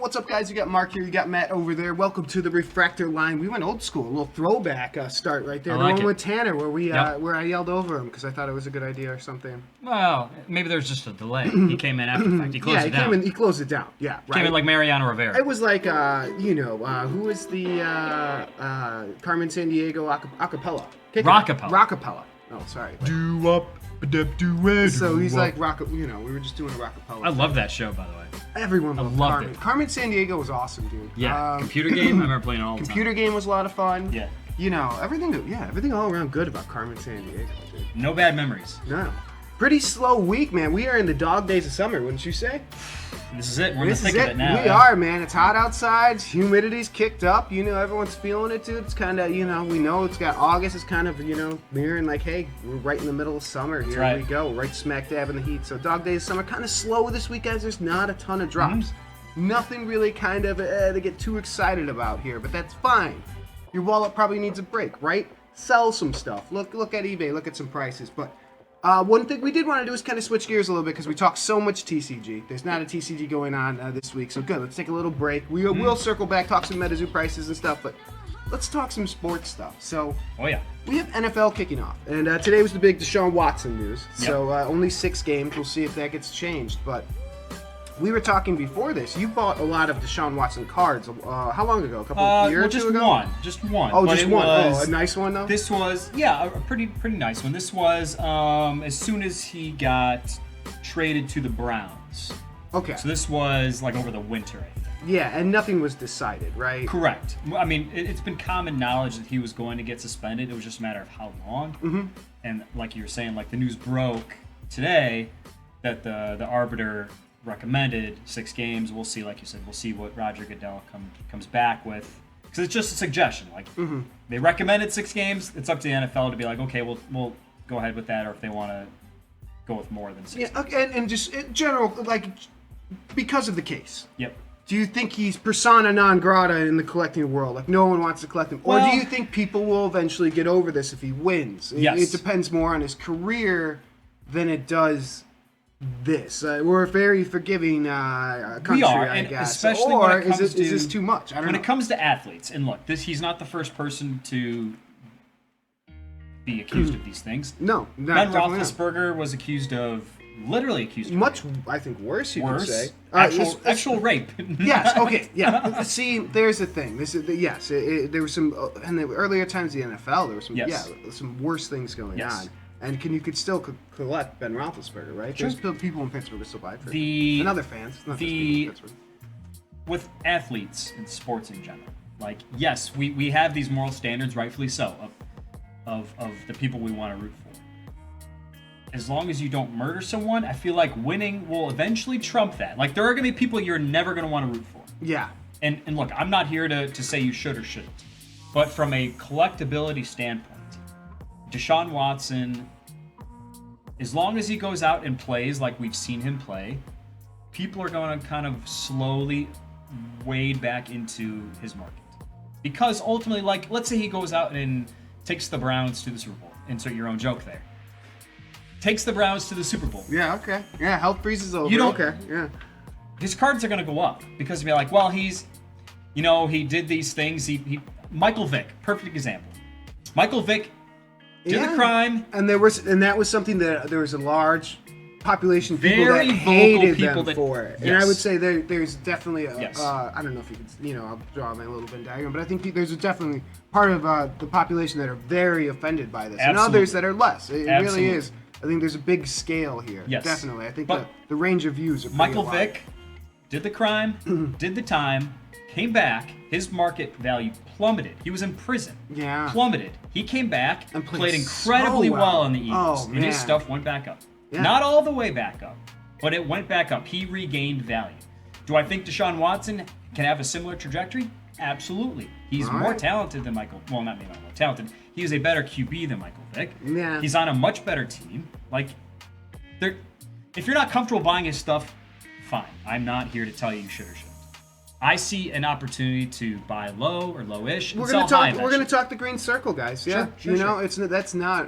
What's up, guys? You got Mark here. You got Matt over there. Welcome to the Refractor Line. We went old school, a little throwback start right there. I like the one it. with Tanner, where we where I yelled over him because I thought it was a good idea or something. Well, maybe there's just a delay. He came in after the fact. He closed it down. He closed it down. Yeah, right. Came in like Mariano Rivera. It was like, who was the Carmen Sandiego acapella? Rockapella. Rockapella. Oh, sorry. Do up, do So he's like we were just doing a rockapella. I love that show, by the way. Everyone loved loved Carmen. it. Carmen Sandiego was awesome, dude. Yeah. Computer game. I remember playing it all the time. Computer game was a lot of fun. Yeah. You know, everything all around good about Carmen Sandiego, dude. No bad memories. No. Pretty slow week, man. We are in the dog days of summer, wouldn't you say? This is it. We're in the thick of it now. We are, man. It's hot outside. Humidity's kicked up. You know, everyone's feeling it, dude. It's kind of, we know it's got August is kind of, mirroring like, hey, we're right in the middle of summer. Here right. we go. We're right smack dab in the heat. So dog days of summer, kind of slow this week, guys. There's not a ton of drops. Nothing really kind of to get too excited about here, but that's fine. Your wallet probably needs a break, right? Sell some stuff. Look at eBay. Look at some prices. But one thing we did want to do is kind of switch gears a little bit because we talked so much TCG. There's not a TCG going on this week, so good. Let's take a little break. We'll circle back, talk some MetaZoo prices and stuff, but let's talk some sports stuff. So, we have NFL kicking off, and today was the big Deshaun Watson news. Yep. So only 6 games. We'll see if that gets changed, but. We were talking before this. You bought a lot of Deshaun Watson cards. How long ago? A couple years just ago? Just one. Oh, But just it one. was- A nice one though. This was a pretty nice one. This was as soon as he got traded to the Browns. Okay. So this was like over the winter, I think. Yeah, and nothing was decided, right? Correct. I mean, it's been common knowledge that he was going to get suspended. It was just a matter of how long. Mm-hmm. And like you were saying, like the news broke today that the arbiter recommended 6 games. We'll see, like you said, we'll see what Roger Goodell comes back with. Because it's just a suggestion. Like they recommended 6 games. It's up to the NFL to be like, okay, we'll go ahead with that, or if they want to go with more than 6 games. Yeah, okay, and just in general, like because of the case. Yep. Do you think he's persona non grata in the collecting world? Like no one wants to collect him, or do you think people will eventually get over this if he wins? Yes. It depends more on his career than it does. We're a very forgiving country, We are, I and guess. especially or when it comes is to this too much? I don't know. When it comes to athletes, and look, he's not the first person to be accused of these things. No, Ben definitely not. Roethlisberger was literally accused of Much, rape. I think, worse. You could say Actual rape. Yes. Okay. Yeah. See, there's the thing. There was some in the earlier times of the NFL. There was some worse things going on. And you could still collect Ben Roethlisberger, right? Sure. There's still people in Pittsburgh who still buy it for him. And other fans. It's not just people in Pittsburgh. With athletes and sports in general, like, yes, we have these moral standards, rightfully so, of the people we want to root for. As long as you don't murder someone, I feel like winning will eventually trump that. Like, there are going to be people you're never going to want to root for. Yeah. And look, I'm not here to say you should or shouldn't. But from a collectability standpoint, Deshaun Watson, as long as he goes out and plays like we've seen him play, people are going to kind of slowly wade back into his market. Because ultimately, like, let's say he goes out and takes the Browns to the Super Bowl. Insert your own joke there. Takes the Browns to the Super Bowl. Yeah, okay. Yeah, health freezes over. Okay, yeah. His cards are going to go up because you'll be like, well, he did these things. He Michael Vick, perfect example. Michael Vick did the crime, and that was something that there was a large population of people Very that vocal hated people them that- for it. And Yes. I would say there's definitely Yes. I don't know if you could, I'll draw my little Venn diagram, but I think there's definitely part of the population that are very offended by this, and others that are less. It really is. I think there's a big scale here. Yes. Definitely. I think But the range of views are pretty Michael wide. Vick did the crime, did the time, came back. His market value plummeted. He was in prison. Yeah. Plummeted. He came back And played played incredibly so well. on the Eagles. Oh, and his man. stuff went back up. Yeah. Not all the way back up, but it went back up. He regained value. Do I think Deshaun Watson can have a similar trajectory? Absolutely. He's All more right. talented than Michael. Well, not maybe not more talented. He is a better QB than Michael Vick. Yeah. He's on a much better team. Like, if you're not comfortable buying his stuff, fine. I'm not here to tell you should or shouldn't. I see an opportunity to buy low or low-ish and We're sell gonna talk. high We're gonna eventually. talk the green circle, guys. Yeah, Sure, that's not.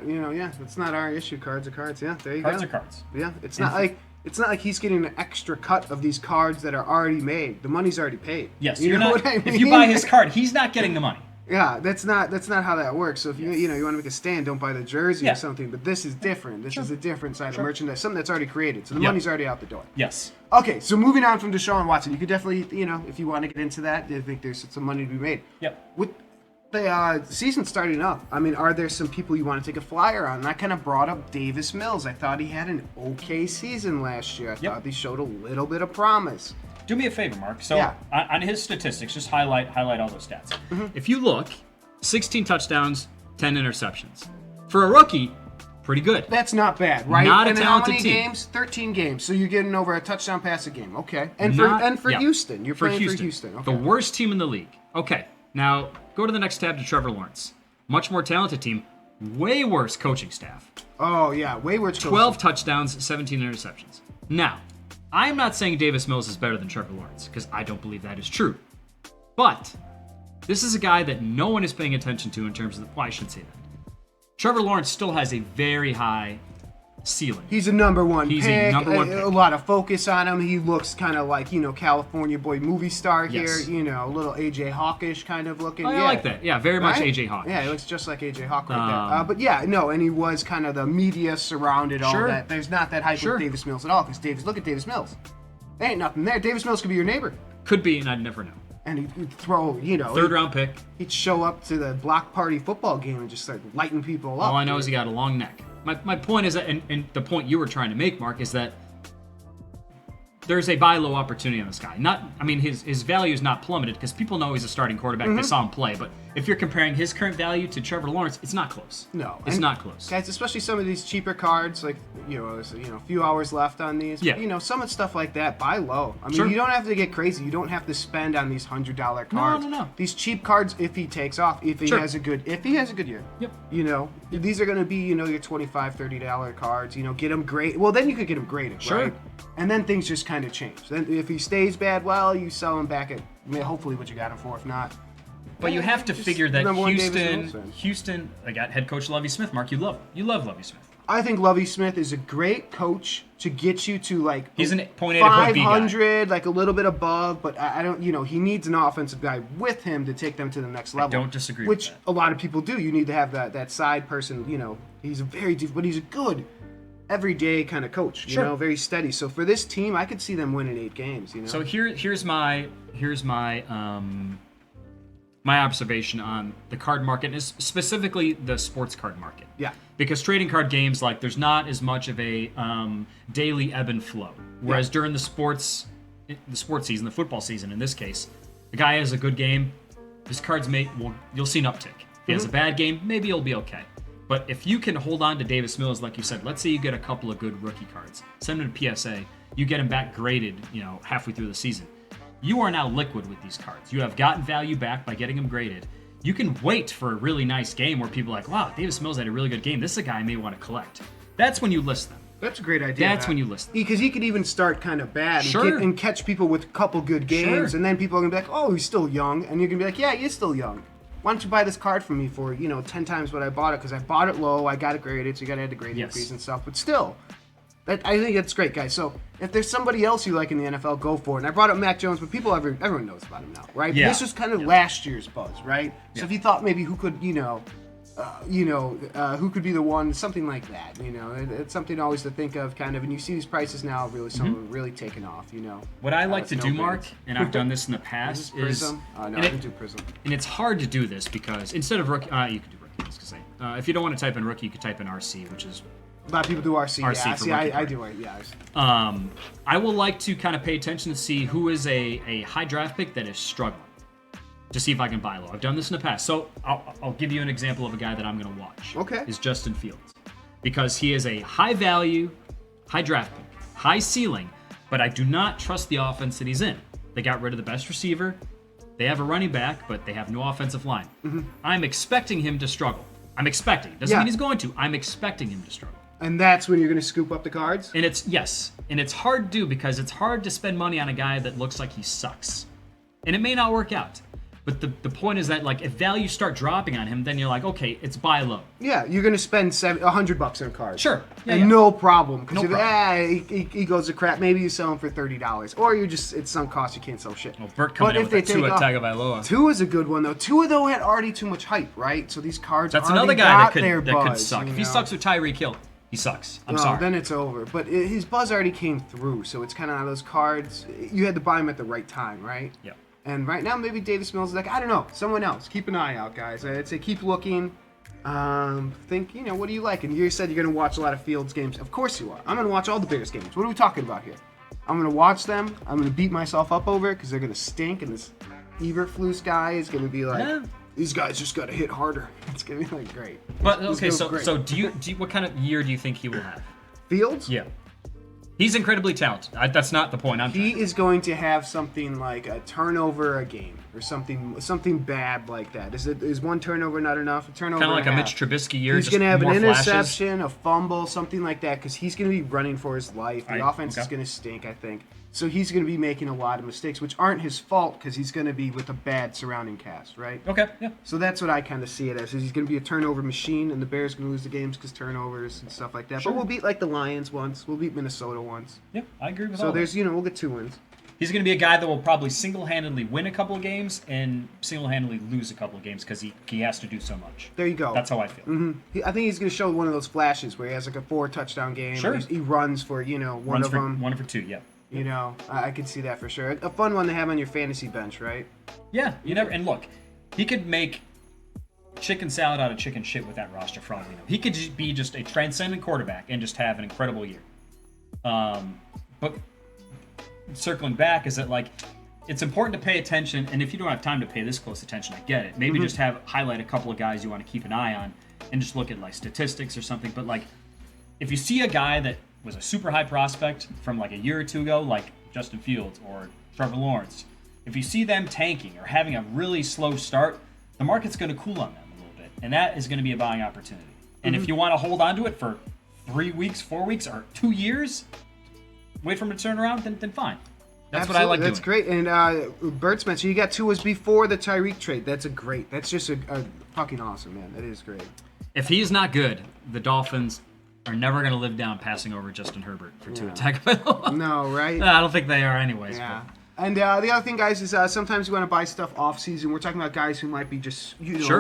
That's not our issue. Cards are cards. Yeah, there you go. Cards are cards. Yeah, it's not like it's not like he's getting an extra cut of these cards that are already made. The money's already paid. Yes, you you're know not. what I mean? If you buy his card, he's not getting the money. Yeah, that's not how that works. So if you want to make a stand, don't buy the jersey or something. But this is different. This is a different side of merchandise, something that's already created. So the money's already out the door. Yes. Okay, so moving on from Deshaun Watson, you could definitely, if you want to get into that, I think there's some money to be made. Yep. With the season starting up, I mean, are there some people you want to take a flyer on? And I kind of brought up Davis Mills. I thought he had an okay season last year. I thought he showed a little bit of promise. Do me a favor, Mark. So on his statistics, just highlight all those stats. If you look, 16 touchdowns, 10 interceptions. For a rookie, pretty good. That's not bad, right? Not a and talented how many team. games? 13 games. So you're getting over a touchdown pass a game. Okay. And for Houston, you're playing for Houston. Okay. The worst team in the league. Okay. Now go to the next tab to Trevor Lawrence. Much more talented team, way worse coaching staff. Oh yeah, way worse. 12 touchdowns, 17 interceptions. Now, I'm not saying Davis Mills is better than Trevor Lawrence because I don't believe that is true. But this is a guy that no one is paying attention to in terms of I shouldn't say that. Trevor Lawrence still has a very high ceiling. He's a number one He's pick. a number one pick. A lot of focus on him. He looks kind of like, California boy movie star here. Yes. A little AJ Hawkish kind of looking. I like that. Yeah, very much AJ Hawk. Yeah, he looks just like AJ Hawk right there. But yeah, no, and he was kind of the media surrounded all that. There's not that hype with Davis Mills at all because look at Davis Mills. There ain't nothing there. Davis Mills could be your neighbor. Could be, and I'd never know. And he'd throw, third round pick. He'd show up to the block party football game and just start lighting people up. All I know is he got a long neck. My point is that, and the point you were trying to make, Mark, is that there's a buy low opportunity on this guy. His value is not plummeted because people know he's a starting quarterback. They saw him play. But if you're comparing his current value to Trevor Lawrence, it's not close. No, it's not close. Guys, especially some of these cheaper cards, like there's a few hours left on these. Yeah. But, some of the stuff like that, buy low. I mean, you don't have to get crazy. You don't have to spend on these $100 cards. No. These cheap cards, if he takes off, if he has a good year. Yep. These are going to be your $25, $30 cards. Get them great. Well, then you could get them graded, right? And then things just kind of change. Then if he stays bad, well, you sell him back at hopefully what you got him for. If not. But you have to figure that Houston, I got head coach Lovie Smith. Mark, you love Lovie Smith. I think Lovie Smith is a great coach to get you to he's an point A to point B guy. 500, like a little bit above, but I don't, he needs an offensive guy with him to take them to the next level. I don't disagree with that. A lot of people do. You need to have that side person, he's a very deep, but he's a good everyday kind of coach, very steady. So for this team, I could see them winning 8 games, So here's my my observation on the card market is specifically the sports card market. Yeah. Because trading card games, there's not as much of a daily ebb and flow. Whereas during the sports season, the football season in this case, the guy has a good game, his cards you'll see an uptick. If he has a bad game, maybe he'll be okay. But if you can hold on to Davis Mills, like you said, let's say you get a couple of good rookie cards, send him to PSA, you get him back graded, halfway through the season. You are now liquid with these cards. You have gotten value back by getting them graded. You can wait for a really nice game where people are like, wow, Davis Mills had a really good game. This is a guy I may want to collect. That's when you list them. That's a great idea. That's when you list them. Because he could even start kind of bad and catch people with a couple good games, and then people are going to be like, oh, he's still young. And you're going to be like, yeah, he's still young. Why don't you buy this card from me for, 10 times what I bought it? Because I bought it low, I got it graded, so you got to add the grade increase and stuff. But still, I think that's great, guys. So if there's somebody else you like in the NFL, go for it. And I brought up Mac Jones, but everyone knows about him now, right? Yeah. This was kind of last year's buzz, right? So if you thought maybe who could, who could be the one, something like that, it's something always to think of, kind of. And you see these prices now, really, some are really taking off, What I like to do, Mark, and I've done this in the past, is Prism. No, I didn't do Prism. And it's hard to do this because instead of rookie, you could do rookie. I was gonna say, if you don't want to type in rookie, you could type in RC, which is. A lot of people do RC. RC yeah, for see, rookie I do it. Yeah. I will like to kind of pay attention to see who is a high draft pick that is struggling, to see if I can buy low. I've done this in the past. So I'll give you an example of a guy that I'm going to watch. Okay. Is Justin Fields. Because he is a high value, high draft pick, high ceiling, but I do not trust the offense that he's in. They got rid of the best receiver. They have a running back, but they have no offensive line. I'm expecting him to struggle. I'm expecting. Doesn't mean he's going to. I'm expecting him to struggle. And that's when you're going to scoop up the cards? And it's hard to do because it's hard to spend money on a guy that looks like he sucks. And it may not work out. But the point is that, like, if values start dropping on him, then you're like, okay, it's buy low. Yeah, you're gonna spend $100 on a card. Sure. Yeah, and yeah. no problem. Because No he goes to crap. Maybe you sell him for $30, or you just it's sunk cost. You can't sell shit. Well, Bert coming in with a Tua Tagovailoa. Tua is a good one though. Tua though had already too much hype, right? So these cards. That's already another guy got their that could buzz, suck. You If he know? sucks with Tyreek Hill, he sucks. I'm No, sorry. then it's over. But his buzz already came through, so it's kind of those cards. You had to buy him at the right time, right? Yeah. And right now, maybe Davis Mills is like, I don't know, someone else. Keep an eye out, guys. I'd say keep looking. Think, what do you like? And you said you're going to watch a lot of Fields games. Of course you are. I'm going to watch all the Bears games. What are we talking about here? I'm going to watch them. I'm going to beat myself up over it because they're going to stink. And this Eberflus guy is going to be like, these guys just got to hit harder. It's going to be like, great. But, okay, so do you what kind of year do you think he will have? Fields? Yeah. He's incredibly talented. That's not the point. He is going to have something like a turnover a game or something bad like that. Is one turnover not enough? A turnover kind of like a Mitch Trubisky year. He's going to have an flashes. interception, a fumble, something like that, because he's going to be running for his life. The offense is going to stink, I think. So he's going to be making a lot of mistakes, which aren't his fault because he's going to be with a bad surrounding cast, right? Okay, yeah. So that's what I kind of see it as. Is he's going to be a turnover machine, and the Bears going to lose the games because turnovers and stuff like that. Sure. But we'll beat like the Lions once. We'll beat Minnesota once. Yeah, I agree with all So that. there's, we'll get 2 wins. He's going to be a guy that will probably single-handedly win a couple of games and single-handedly lose a couple of games because he has to do so much. There you go. That's how I feel. Mm-hmm. I think he's going to show one of those flashes where he has like a 4-touchdown game. Sure. He runs for, one of them. 1 for 2, yeah. I could see that for sure. A fun one to have on your fantasy bench, right? Yeah, you never. And look, he could make chicken salad out of chicken shit with that roster for all we know. He could be just a transcendent quarterback and just have an incredible year. But circling back, is that like it's important to pay attention, and if you don't have time to pay this close attention, I get it. Maybe just highlight a couple of guys you want to keep an eye on and just look at like statistics or something. But like, if you see a guy that was a super high prospect from like a year or two ago, like Justin Fields or Trevor Lawrence, if you see them tanking or having a really slow start, the market's going to cool on them a little bit, and that is going to be a buying opportunity. And if you want to hold on to it for 3 weeks, 4 weeks, or 2 years, wait for him to turn around, then fine. That's Absolutely. what I like doing. That's great. And Bert's mentioned you got 2 was before the Tyreek trade. That's that's just a fucking awesome, man. That is great. If he's not good, the Dolphins are never going to live down passing over Justin Herbert for Tua Tagovailoa. No, right? I don't think they are anyways. Yeah. But. And the other thing, guys, is sometimes you want to buy stuff off season. We're talking about guys who might be just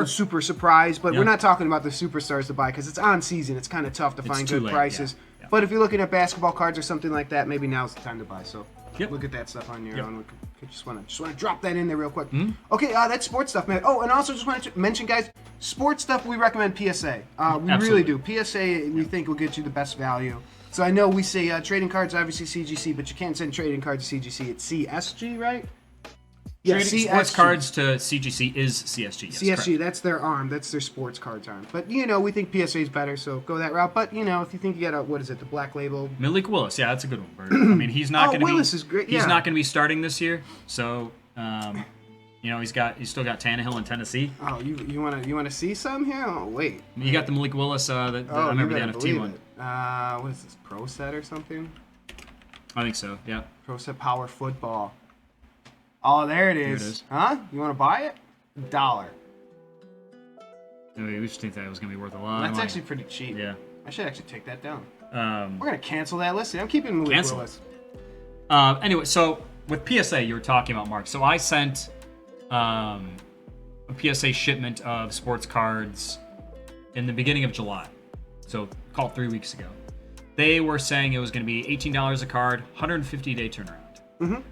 super surprised, but we're not talking about the superstars to buy because it's on season. It's kind of tough to find good prices. Yeah. But if you're looking at basketball cards or something like that, maybe now's the time to buy. So look at that stuff on your own. Just want to drop that in there real quick. Okay, that's sports stuff, man. Oh, and also just wanted to mention, guys, sports stuff we recommend PSA. We really do. PSA we think will get you the best value. So I know we say trading cards, obviously CGC, but you can't send trading cards to CGC. It's CSG, right? Yeah, sports cards to CGC is CSG. Yes, CSG, correct. that's their arm. That's their sports cards arm. But, we think PSA is better, so go that route. But, if you think you got the Black Label. Malik Willis, yeah, that's a good one, Bert. I mean, he's not going to be... Willis is great, He's not going to be starting this year, so, he's still got Tannehill in Tennessee. Oh, you want to see some here? Oh, wait. You got the Malik Willis, I remember the NFT one. What is this, Pro Set or something? I think so, yeah. Pro Set Power Football. Oh, there it is. Huh? You want to buy it? $1. We just think that was going to be worth a lot. That's actually pretty cheap. Yeah. I should actually take that down. We're going to cancel that listing. I'm keeping Malik Willis. Anyway, so with PSA, you were talking about, Mark. So I sent a PSA shipment of sports cards in the beginning of July. So call it 3 weeks ago. They were saying it was going to be $18 a card, 150-day turnaround.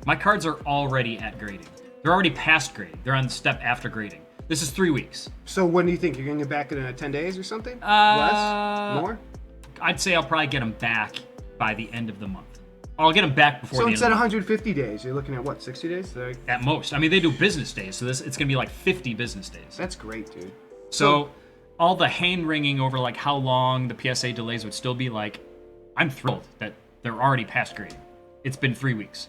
My cards are already at grading. They're already past grading. They're on the step after grading. This is 3 weeks. So when do you think? You're going to get back in 10 days or something? Less? More? I'd say I'll probably get them back by the end of the month. I'll get them back before the end of the month. So instead of 150 days, you're looking at what, 60 days? At most. I mean, they do business days, so it's going to be like 50 business days. That's great, dude. So all the hand-wringing over like how long the PSA delays would still be, like, I'm thrilled that they're already past grading. It's been 3 weeks.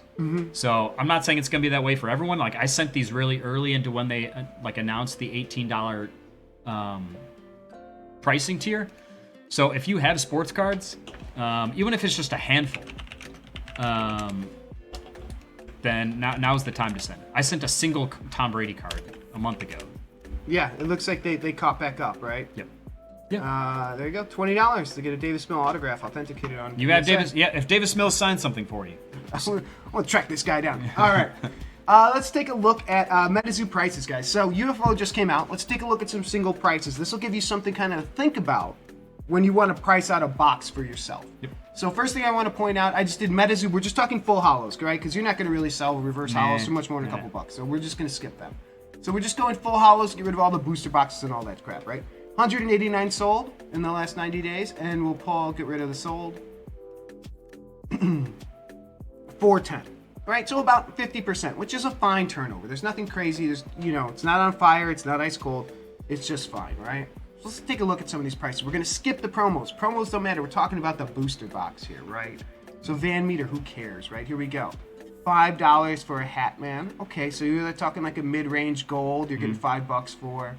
So I'm not saying it's going to be that way for everyone. Like, I sent these really early into when they announced the $18 pricing tier. So if you have sports cards, even if it's just a handful, then now's the time to send it. I sent a single Tom Brady card a month ago. Yeah, it looks like they caught back up, right? Yep. Yeah. There you go. $20 to get a Davis Mill autograph authenticated on. You have Davis. Yeah, if Davis Mills signs something for you. I want to track this guy down. All right. Let's take a look at MetaZoo prices, guys. So UFO just came out. Let's take a look at some single prices. This will give you something kind of to think about when you want to price out a box for yourself. Yep. So first thing I want to point out, I just did MetaZoo. We're just talking full hollows, right? Because you're not going to really sell reverse hollows for much more than a couple bucks. So we're just going to skip them. So we're just going full hollows, get rid of all the booster boxes and all that crap, right? 189 sold in the last 90 days, and we'll get rid of the sold. 410. Right, so about 50%, which is a fine turnover. There's nothing crazy. There's, it's not on fire. It's not ice cold. It's just fine, right? So let's take a look at some of these prices. We're going to skip the promos. Promos don't matter. We're talking about the booster box here, right? So Van Meter, who cares, right? Here we go. $5 for a Hatman. Okay, so you're talking like a mid-range gold. You're getting $5 for.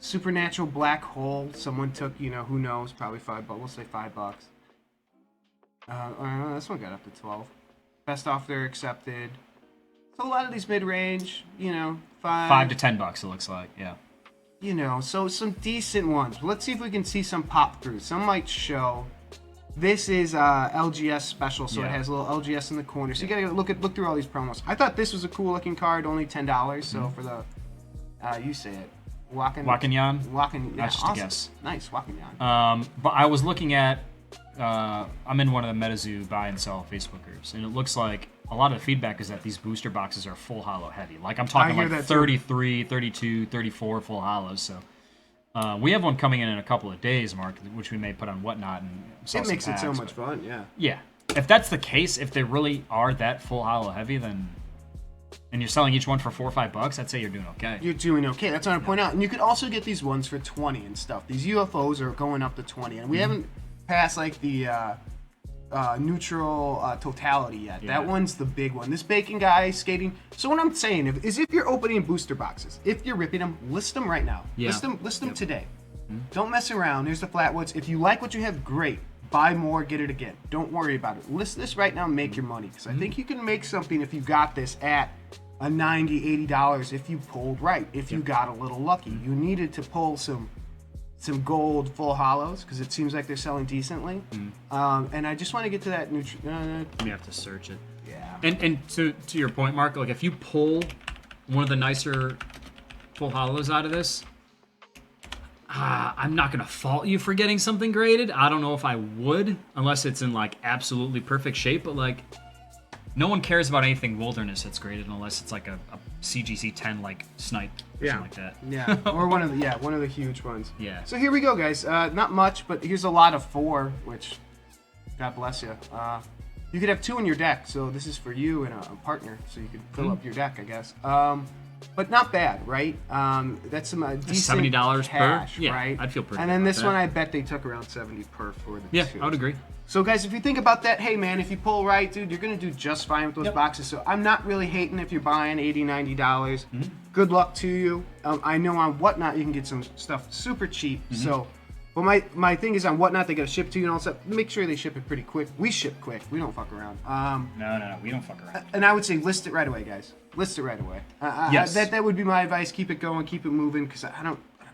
Supernatural Black Hole. Someone took, who knows? Probably $5. We'll say $5. This one got up to 12. Best offer accepted. So a lot of these mid-range, $5 to $10. It looks like, yeah. So some decent ones. Let's see if we can see some pop through. Some might show. This is LGS special, so it has a little LGS in the corner. So you gotta look through all these promos. I thought this was a cool looking card, only $10. So for the, you say it, Wakanyan. That's just awesome. a guess. Nice, Wakanyan. But I was looking at. I'm in one of the MetaZoo buy and sell Facebook groups, and it looks like a lot of the feedback is that these booster boxes are full hollow heavy. Like I'm talking like 33, 32, 34 full hollows. So we have one coming in a couple of days, Mark, which we may put on Whatnot and sell it some makes packs, it so much fun, yeah. Yeah, if that's the case, if they really are that full hollow heavy, then and you're selling each one for $4 or $5, I'd say you're doing okay. You're doing okay. That's what I point out. And you could also get these ones for 20 and stuff. These UFOs are going up to 20, and we haven't past like the neutral totality yet. Yeah. That one's the big one. This bacon guy skating. So what I'm saying is, if you're opening booster boxes, if you're ripping them, list them right now. Yeah. List them today. Don't mess around. There's the Flatwoods. If you like what you have, great. Buy more, get it again. Don't worry about it. List this right now and make your money. Because I think you can make something if you got this at a $90, $80 if you pulled right. If you got a little lucky. You needed to pull some gold full hollows because it seems like they're selling decently. And I just want to get to that You have to search it. Yeah. And to your point, Mark, like if you pull one of the nicer full hollows out of this, I'm not gonna fault you for getting something graded. I don't know if I would, unless it's in like absolutely perfect shape. But like, no one cares about anything wilderness that's graded unless it's like a CGC 10 like snipe or something like that. Yeah, or one of the huge ones. Yeah. So here we go, guys. Not much, but here's a lot of 4, which God bless you. You could have 2 in your deck, so this is for you and a partner, so you could fill up your deck, I guess. But not bad, right? That's some decent $70 cash, per, yeah, right? I'd feel pretty. And then good this about one, that. I bet they took around 70 per for the 2. I would agree. So guys, if you think about that, hey man, if you pull right, dude, you're gonna do just fine with those boxes. So I'm not really hating if you're buying $80, $90. Good luck to you. I know on Whatnot you can get some stuff super cheap. So, but my thing is on Whatnot they gotta ship to you and all that. Make sure they ship it pretty quick. We ship quick. We don't fuck around. No, we don't fuck around. And I would say list it right away, guys. List it right away. Yes. That would be my advice. Keep it going. Keep it moving. Because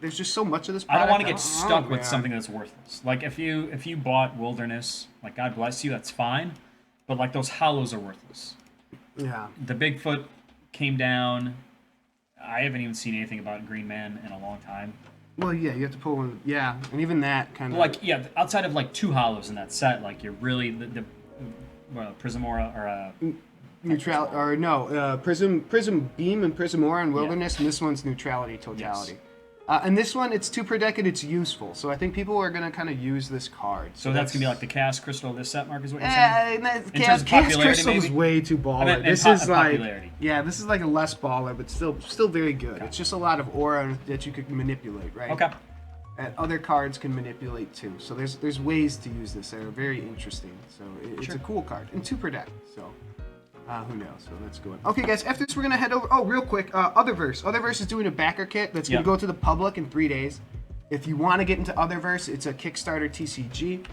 there's just so much of this product. I don't want to get stuck with something that's worthless. Like if you bought Wilderness, like God bless you, that's fine. But like those hollows are worthless. Yeah. The Bigfoot came down. I haven't even seen anything about Green Man in a long time. Well, yeah, you have to pull one. Yeah, and even that kind of Like outside of like 2 hollows in that set, like you're really the Prismora or neutral or no Prism Beam and Prismora and Wilderness, and this one's neutrality totality. Yes. And this one, it's 2 per deck and it's useful. So I think people are going to kind of use this card. So that's going to be like the Chaos Crystal of this set, Mark, is what you're saying? In terms of Chaos popularity, Crystal is maybe? way too baller. I meant This is like, popularity. yeah, this is like a less baller, but still very good. Okay. It's just a lot of aura that you could manipulate, right? Okay. And other cards can manipulate too. So there's ways to use this that are very interesting. So it's a cool card. And 2 per deck, so... who knows? So let's go. Okay, guys. After this, we're gonna head over. Oh, real quick. Otherverse. Otherverse is doing a Backerkit that's gonna go to the public in 3 days. If you want to get into Otherverse, it's a Kickstarter TCG.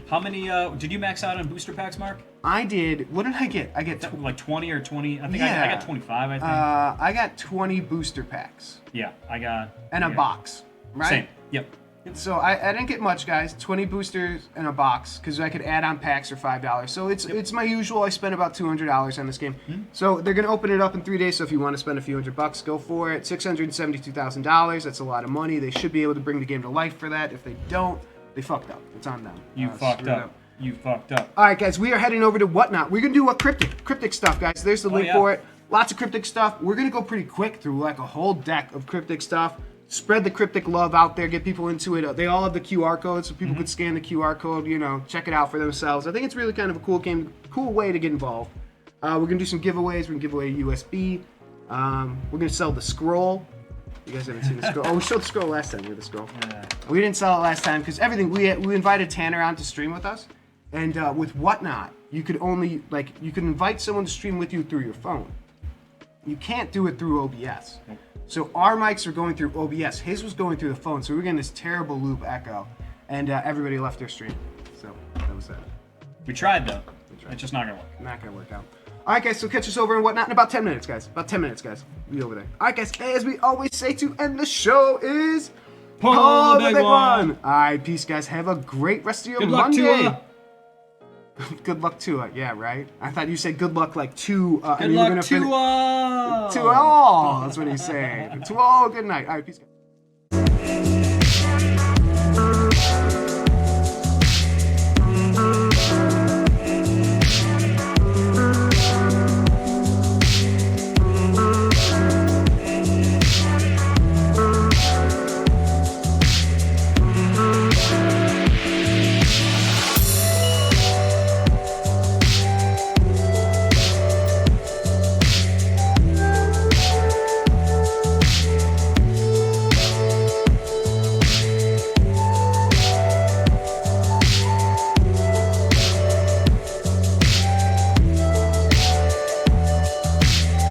How many? Did you max out on booster packs, Mark? I did. What did I get? I get like 20 or 20. I think Yeah. I got 25. I think. I got 20 booster packs Yeah, I got. and a box, right? Same. Yep. So I didn't get much, guys. 20 boosters and a box because I could add on packs for $5. So it's my usual. I spent about $200 on this game. So they're gonna open it up in 3 days. So if you want to spend a few $100, go for it. $672,000. That's a lot of money. They should be able to bring the game to life for that. If they don't, they fucked up. It's on them. You fucked up. You fucked up. All right, guys. We are heading over to Whatnot. We're gonna do Kryptik stuff, guys. There's the link for it. Lots of Kryptik stuff. We're gonna go pretty quick through like a whole deck of Kryptik stuff. Spread the Kryptik love out there. Get people into it. They all have the QR code, so people could scan the QR code. You know, check it out for themselves. I think it's really kind of a cool game, cool way to get involved. We're gonna do some giveaways. We're gonna give away a USB. We're gonna sell the scroll. You guys haven't seen the scroll. Oh, we showed the scroll last time. The scroll. Yeah. We didn't sell it last time because everything. We invited Tanner on to stream with us, and with Whatnot, you could only you could invite someone to stream with you through your phone. You can't do it through OBS. Nope. So our mics are going through OBS. His was going through the phone, so we were getting this terrible loop echo, and everybody left their stream. So that was that. We tried though. It's just not gonna work. Not gonna work out. All right, guys. So catch us over and Whatnot in about 10 minutes, guys. About 10 minutes, guys. Be over there. All right, guys. As we always say to end the show is Pull the big one. All right, peace, guys. Have a great rest of your Good luck Monday. to Good luck to it. Yeah, right. I thought you said good luck like to. Good luck to all. To all. That's what he's saying. To all. Good night. All right, peace. Guys.